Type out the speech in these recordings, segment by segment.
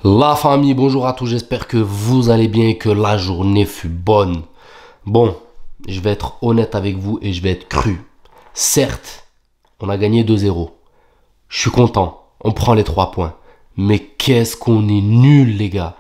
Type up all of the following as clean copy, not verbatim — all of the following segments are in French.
La famille, bonjour à tous, j'espère que vous allez bien et que la journée fut bonne. Bon, je vais être honnête avec vous et je vais être cru. Certes, on a gagné 2-0. Je suis content, on prend les 3 points. Mais qu'est-ce qu'on est nul, les gars.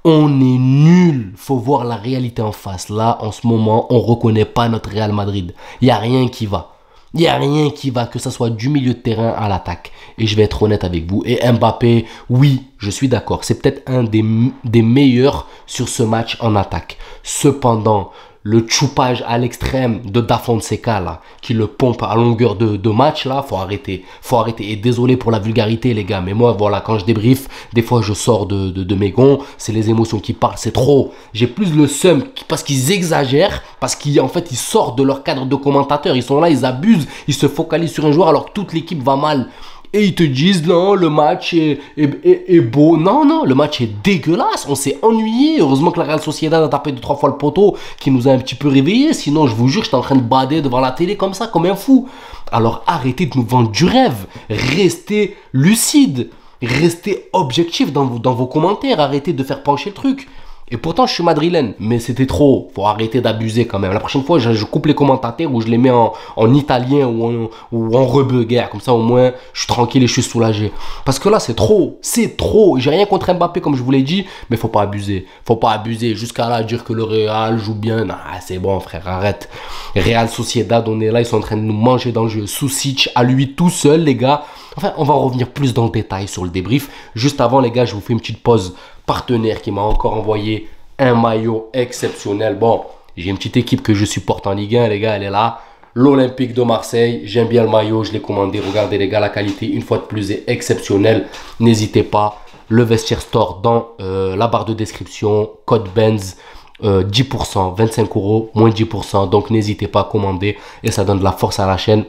On est nul. Faut voir la réalité en face. Là, en ce moment, on reconnaît pas notre Real Madrid. Il n'y a rien qui va. Il n'y a rien qui va, que ce soit du milieu de terrain à l'attaque. Et je vais être honnête avec vous. Et Mbappé, oui, je suis d'accord. C'est peut-être un des meilleurs sur ce match en attaque. Cependant, le choupage à l'extrême de Da Fonseca, là, qui le pompe à longueur de match, là, faut arrêter. Faut arrêter. Et désolé pour la vulgarité, les gars. Mais moi, voilà, quand je débriefe, des fois, je sors de mes gonds. C'est les émotions qui parlent. C'est trop. J'ai plus le seum parce qu'ils exagèrent. Parce qu'en fait, ils sortent de leur cadre de commentateurs. Ils sont là, ils abusent. Ils se focalisent sur un joueur alors que toute l'équipe va mal. Et ils te disent, non, le match est beau. Non, non, le match est dégueulasse. On s'est ennuyé. Heureusement que la Real Sociedad a tapé 2-3 fois le poteau qui nous a un petit peu réveillés. Sinon, je vous jure, j'étais en train de bader devant la télé comme ça, comme un fou. Alors, arrêtez de nous vendre du rêve. Restez lucide. Restez objectif dans vos commentaires. Arrêtez de faire pencher le truc. Et pourtant, je suis madrilène, mais c'était trop. Faut arrêter d'abuser quand même. La prochaine fois, je coupe les commentateurs ou je les mets en italien ou en rebeu-guerre. Comme ça, au moins, je suis tranquille et je suis soulagé. Parce que là, c'est trop. C'est trop. J'ai rien contre Mbappé, comme je vous l'ai dit, mais faut pas abuser. Faut pas abuser. Jusqu'à là, dire que le Real joue bien. Non, c'est bon, frère, arrête. Real Sociedad, on est là, ils sont en train de nous manger dans le jeu. Susic, à lui tout seul, les gars. Enfin, on va revenir plus dans le détail sur le débrief. Juste avant, les gars, je vous fais une petite pause. Partenaire qui m'a encore envoyé un maillot exceptionnel. Bon, j'ai une petite équipe que je supporte en Ligue 1, les gars, elle est là. L'Olympique de Marseille, j'aime bien le maillot, je l'ai commandé. Regardez les gars, la qualité, une fois de plus, est exceptionnelle. N'hésitez pas, le Vestiaire Store dans la barre de description, code Benz. 10%, 25 euros, moins 10%. Donc n'hésitez pas à commander et ça donne de la force à la chaîne.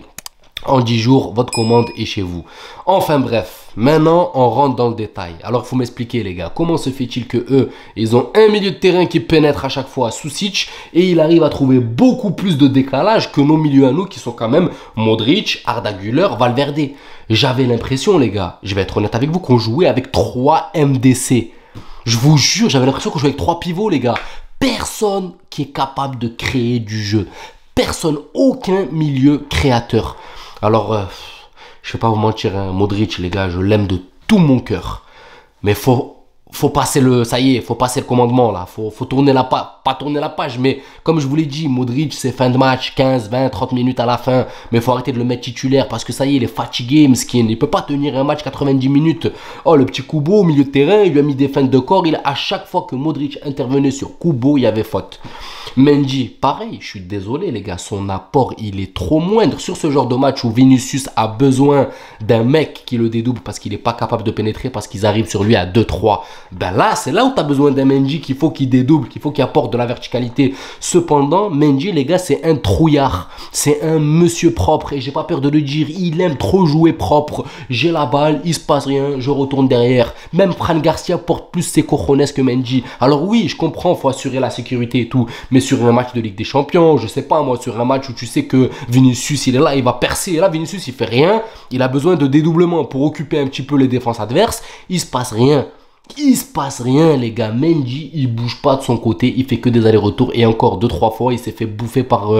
En 10 jours, votre commande est chez vous. Enfin bref, maintenant on rentre dans le détail. Alors il faut m'expliquer les gars, comment se fait-il que eux, ils ont un milieu de terrain qui pénètre à chaque fois Susic et il arrive à trouver beaucoup plus de décalage que nos milieux à nous qui sont quand même Modric, Arda Güler, Valverde. J'avais l'impression les gars, je vais être honnête avec vous, qu'on jouait avec 3 MDC. Je vous jure, j'avais l'impression qu'on jouait avec 3 pivots les gars. Personne qui est capable de créer du jeu. Personne, aucun milieu créateur. Alors, je vais pas vous mentir, hein, Modric, les gars, je l'aime de tout mon cœur. Mais faut passer ça y est, faut passer le commandement là. Faut tourner la page, pas tourner la page, mais comme je vous l'ai dit, Modric, c'est fin de match, 15, 20, 30 minutes à la fin. Mais faut arrêter de le mettre titulaire parce que ça y est, il est fatigué, Mskin. Il peut pas tenir un match 90 minutes. Oh, le petit Kubo au milieu de terrain, il lui a mis des feintes de corps. À chaque fois que Modric intervenait sur Kubo, il y avait faute. Mendy, pareil, je suis désolé les gars, son apport il est trop moindre sur ce genre de match où Vinicius a besoin d'un mec qui le dédouble parce qu'il n'est pas capable de pénétrer parce qu'ils arrivent sur lui à 2-3. Ben là, c'est là où tu as besoin d'un Mendy qu'il faut qu'il dédouble, qu'il faut qu'il apporte de la verticalité. Cependant, Mendy les gars, c'est un trouillard, c'est un monsieur propre et j'ai pas peur de le dire, il aime trop jouer propre. J'ai la balle, il se passe rien, je retourne derrière. Même Fran Garcia porte plus ses cojones que Mendy. Alors oui, je comprends, faut assurer la sécurité et tout, mais sur un match de Ligue des Champions, je sais pas moi, sur un match où tu sais que Vinicius il est là, il va percer, et là Vinicius il fait rien, il a besoin de dédoublement pour occuper un petit peu les défenses adverses, il se passe rien. Il se passe rien les gars, Mendy il bouge pas de son côté, il fait que des allers-retours et encore 2-3 fois il s'est fait bouffer par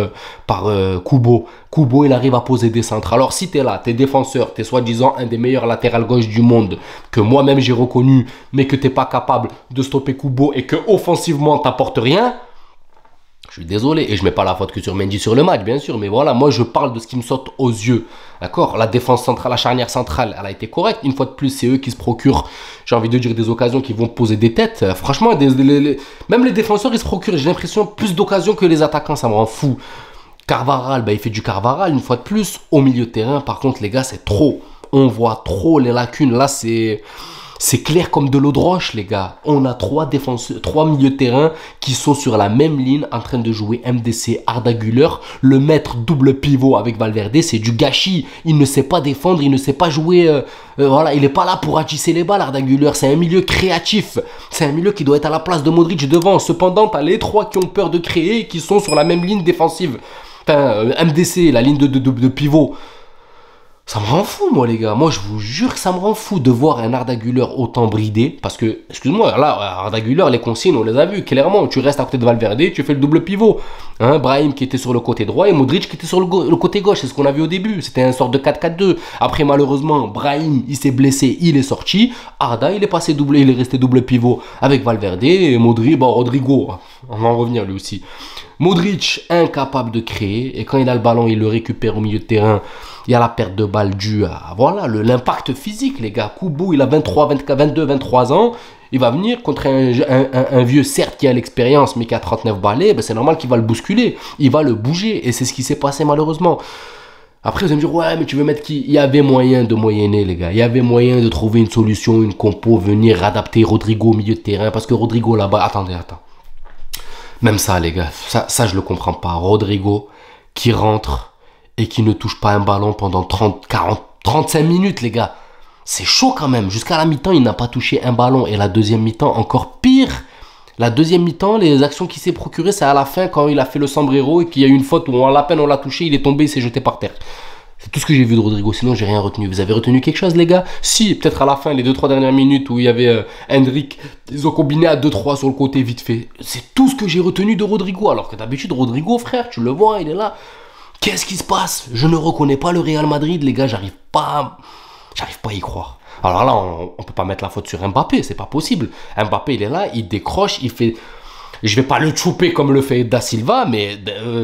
Kubo. Kubo il arrive à poser des centres. Alors si t'es là, t'es défenseur, t'es soi-disant un des meilleurs latérales gauche du monde, que moi-même j'ai reconnu, mais que t'es pas capable de stopper Kubo et que offensivement t'apportes rien, je suis désolé, et je mets pas la faute que sur Mendy sur le match, bien sûr, mais voilà, moi je parle de ce qui me saute aux yeux, d'accord? La défense centrale, la charnière centrale, elle a été correcte, une fois de plus, c'est eux qui se procurent, j'ai envie de dire, des occasions qui vont poser des têtes. Franchement, même les défenseurs, ils se procurent, j'ai l'impression, plus d'occasions que les attaquants, ça me rend fou. Carvaral, bah, il fait du Carvaral, une fois de plus, au milieu de terrain, par contre, les gars, c'est trop. On voit trop les lacunes, là, c'est clair comme de l'eau de roche, les gars. On a 3 défenseurs, 3 milieux de terrain qui sont sur la même ligne en train de jouer MDC, Arda Güler. Le mettre double pivot avec Valverde, c'est du gâchis. Il ne sait pas défendre, il ne sait pas jouer. Voilà, il n'est pas là pour atisser les balles, Arda Güler. C'est un milieu créatif. C'est un milieu qui doit être à la place de Modric devant. Cependant, tu as les 3 qui ont peur de créer et qui sont sur la même ligne défensive. Enfin, MDC, la ligne de pivot. Ça me rend fou, moi, les gars. Moi, je vous jure que ça me rend fou de voir un Arda Güler autant bridé. Parce que, excuse-moi, là, Arda Güler, les consignes, on les a vues, clairement. Tu restes à côté de Valverde, tu fais le double pivot. Hein, Brahim qui était sur le côté droit et Modric qui était sur le côté gauche. C'est ce qu'on a vu au début. C'était une sorte de 4-4-2. Après, malheureusement, Brahim, il s'est blessé, il est sorti. Arda, il est resté double pivot avec Valverde. Et Modric, bon, Rodrigo, on va en revenir lui aussi. Modric, incapable de créer. Et quand il a le ballon, il le récupère au milieu de terrain. Il y a la perte de balle due à voilà, l'impact physique, les gars. Kubo, il a 23, 24, 22, 23 ans. Il va venir contre un vieux, certes, qui a l'expérience, mais qui a 39 balais. Ben, c'est normal qu'il va le bousculer. Il va le bouger. Et c'est ce qui s'est passé, malheureusement. Après, vous allez me dire, ouais, mais tu veux mettre qui? Il y avait moyen de moyenner, les gars. Il y avait moyen de trouver une solution, une compo, venir adapter Rodrigo au milieu de terrain. Parce que Rodrigo, là-bas... Attends. Même ça, les gars, ça je le comprends pas. Rodrigo qui rentre et qui ne touche pas un ballon pendant 30, 40, 35 minutes, les gars. C'est chaud quand même. Jusqu'à la mi-temps, il n'a pas touché un ballon. Et la deuxième mi-temps, encore pire. La deuxième mi-temps, les actions qu'il s'est procurées, c'est à la fin quand il a fait le sombrero et qu'il y a eu une faute où à peine on l'a touché, il est tombé, il s'est jeté par terre. C'est tout ce que j'ai vu de Rodrigo, sinon j'ai rien retenu. Vous avez retenu quelque chose, les gars? Si, peut-être à la fin, les 2-3 dernières minutes où il y avait Hendrik, ils ont combiné à 2-3 sur le côté vite fait. C'est tout ce que j'ai retenu de Rodrigo. Alors que d'habitude, Rodrigo, frère, tu le vois, il est là. Qu'est-ce qui se passe? Je ne reconnais pas le Real Madrid, les gars, j'arrive pas à y croire. Alors là, on peut pas mettre la faute sur Mbappé, c'est pas possible. Mbappé, il est là, il décroche, il fait... Je vais pas le chouper comme le fait Da Silva, mais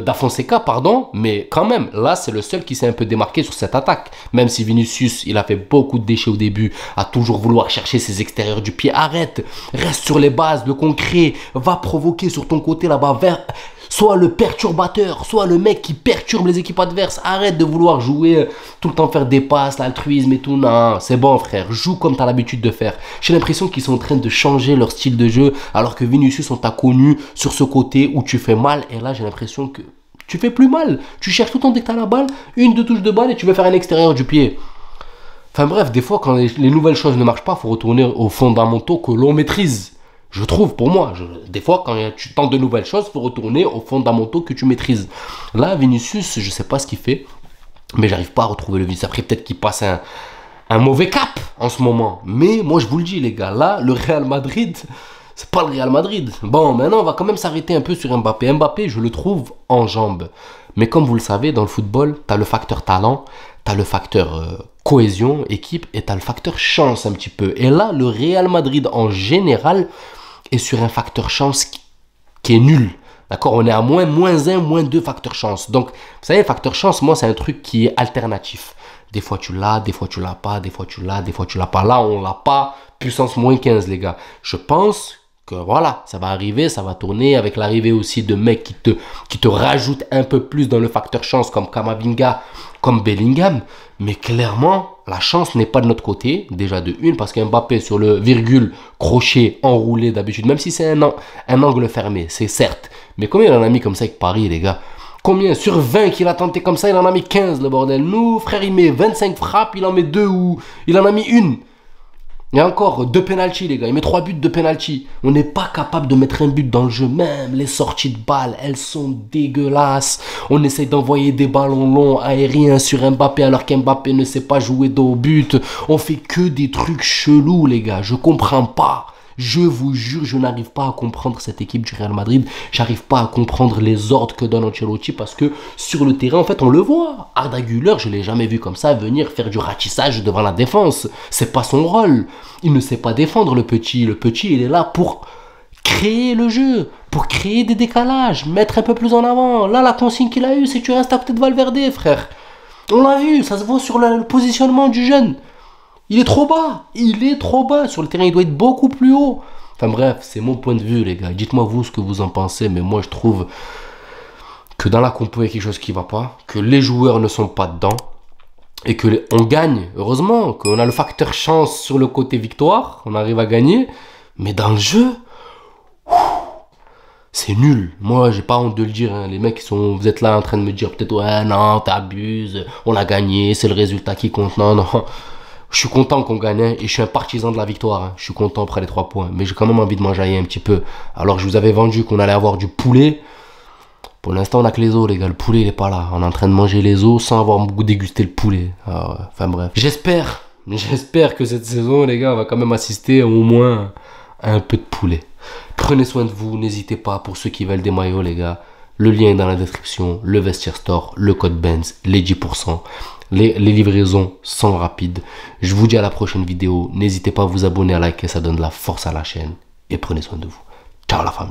Da Fonseca, pardon, mais quand même, là, c'est le seul qui s'est un peu démarqué sur cette attaque. Même si Vinicius, il a fait beaucoup de déchets au début, à toujours vouloir chercher ses extérieurs du pied. Arrête, reste sur les bases, le concret, va provoquer sur ton côté là-bas, soit le perturbateur, soit le mec qui perturbe les équipes adverses. Arrête de vouloir jouer tout le temps, faire des passes, l'altruisme et tout. Non, c'est bon, frère. Joue comme tu as l'habitude de faire. J'ai l'impression qu'ils sont en train de changer leur style de jeu, alors que Vinicius, on t'a connu sur ce côté où tu fais mal. Et là, j'ai l'impression que tu fais plus mal. Tu cherches tout le temps dès que tu as la balle, une, deux touches de balle et tu veux faire un extérieur du pied. Enfin bref, des fois, quand les nouvelles choses ne marchent pas, il faut retourner aux fondamentaux que l'on maîtrise. Je trouve, pour moi, des fois, quand tu tentes de nouvelles choses, il faut retourner aux fondamentaux que tu maîtrises. Là, Vinicius, je ne sais pas ce qu'il fait, mais j'arrive pas à retrouver le Vinicius. Après, peut-être qu'il passe un mauvais cap en ce moment. Mais moi, je vous le dis, les gars, là, le Real Madrid, c'est pas le Real Madrid. Bon, maintenant, on va quand même s'arrêter un peu sur Mbappé. Mbappé, je le trouve en jambes. Mais comme vous le savez, dans le football, tu as le facteur talent, tu as le facteur cohésion, équipe, et tu as le facteur chance un petit peu. Et là, le Real Madrid, en général... et sur un facteur chance qui est nul. D'accord? On est à moins 1, moins 2 facteurs chance. Donc, vous savez, le facteur chance, moi, c'est un truc qui est alternatif. Des fois, tu l'as, des fois, tu l'as pas, des fois, tu l'as, des fois, tu l'as pas. Là, on l'a pas. Puissance moins 15, les gars. Je pense que, voilà, ça va arriver, ça va tourner avec l'arrivée aussi de mecs qui te rajoutent un peu plus dans le facteur chance, comme Kamavinga, comme Bellingham. Mais clairement, la chance n'est pas de notre côté, déjà de une, parce qu'Mbappé sur le virgule, crochet, enroulé d'habitude, même si c'est un angle fermé, c'est certes. Mais combien il en a mis comme ça avec Paris, les gars? Combien? Sur 20 qu'il a tenté comme ça, il en a mis 15, le bordel. Nous, frère, il met 25 frappes, il en met 2 ou il en a mis une. Il y a encore 2 pénaltys, les gars. Il met 3 buts de pénalty. On n'est pas capable de mettre un but dans le jeu. Même les sorties de balles, elles sont dégueulasses. On essaye d'envoyer des ballons longs, aériens sur Mbappé, alors qu'Mbappé ne sait pas jouer au but. On fait que des trucs chelous, les gars. Je comprends pas. Je vous jure, je n'arrive pas à comprendre cette équipe du Real Madrid. J'arrive pas à comprendre les ordres que donne Ancelotti parce que sur le terrain, en fait, on le voit. Arda Güler, je l'ai jamais vu comme ça venir faire du ratissage devant la défense. C'est pas son rôle. Il ne sait pas défendre le petit. Le petit, il est là pour créer le jeu, pour créer des décalages, mettre un peu plus en avant. Là, la consigne qu'il a eue, c'est que tu restes à côté de Valverde, frère. On l'a vu, ça se voit sur le positionnement du jeune. Il est trop bas, sur le terrain, il doit être beaucoup plus haut. Enfin bref, c'est mon point de vue, les gars. Dites-moi vous ce que vous en pensez, mais moi je trouve que dans la compo il y a quelque chose qui ne va pas, que les joueurs ne sont pas dedans et que on gagne, heureusement, qu'on a le facteur chance sur le côté victoire, on arrive à gagner, mais dans le jeu, c'est nul. Moi, j'ai pas honte de le dire. Hein. Les mecs, vous êtes là en train de me dire peut-être ouais, non, t'abuses, on a gagné, c'est le résultat qui compte. Non, non. Je suis content qu'on gagne et je suis un partisan de la victoire. Hein. Je suis content après les 3 points. Mais j'ai quand même envie de m'enjailler un petit peu. Alors je vous avais vendu qu'on allait avoir du poulet. Pour l'instant, on a que les os, les gars. Le poulet, il est pas là. On est en train de manger les os sans avoir dégusté le poulet. Ah ouais. Enfin bref. J'espère que cette saison, les gars, on va quand même assister au moins à un peu de poulet. Prenez soin de vous. N'hésitez pas, pour ceux qui veulent des maillots, les gars. Le lien est dans la description. Le Vestiaire Store, le code Benz, les 10%. Les livraisons sont rapides. Je vous dis à la prochaine vidéo. N'hésitez pas à vous abonner, à liker. Ça donne de la force à la chaîne. Et prenez soin de vous. Ciao la famille.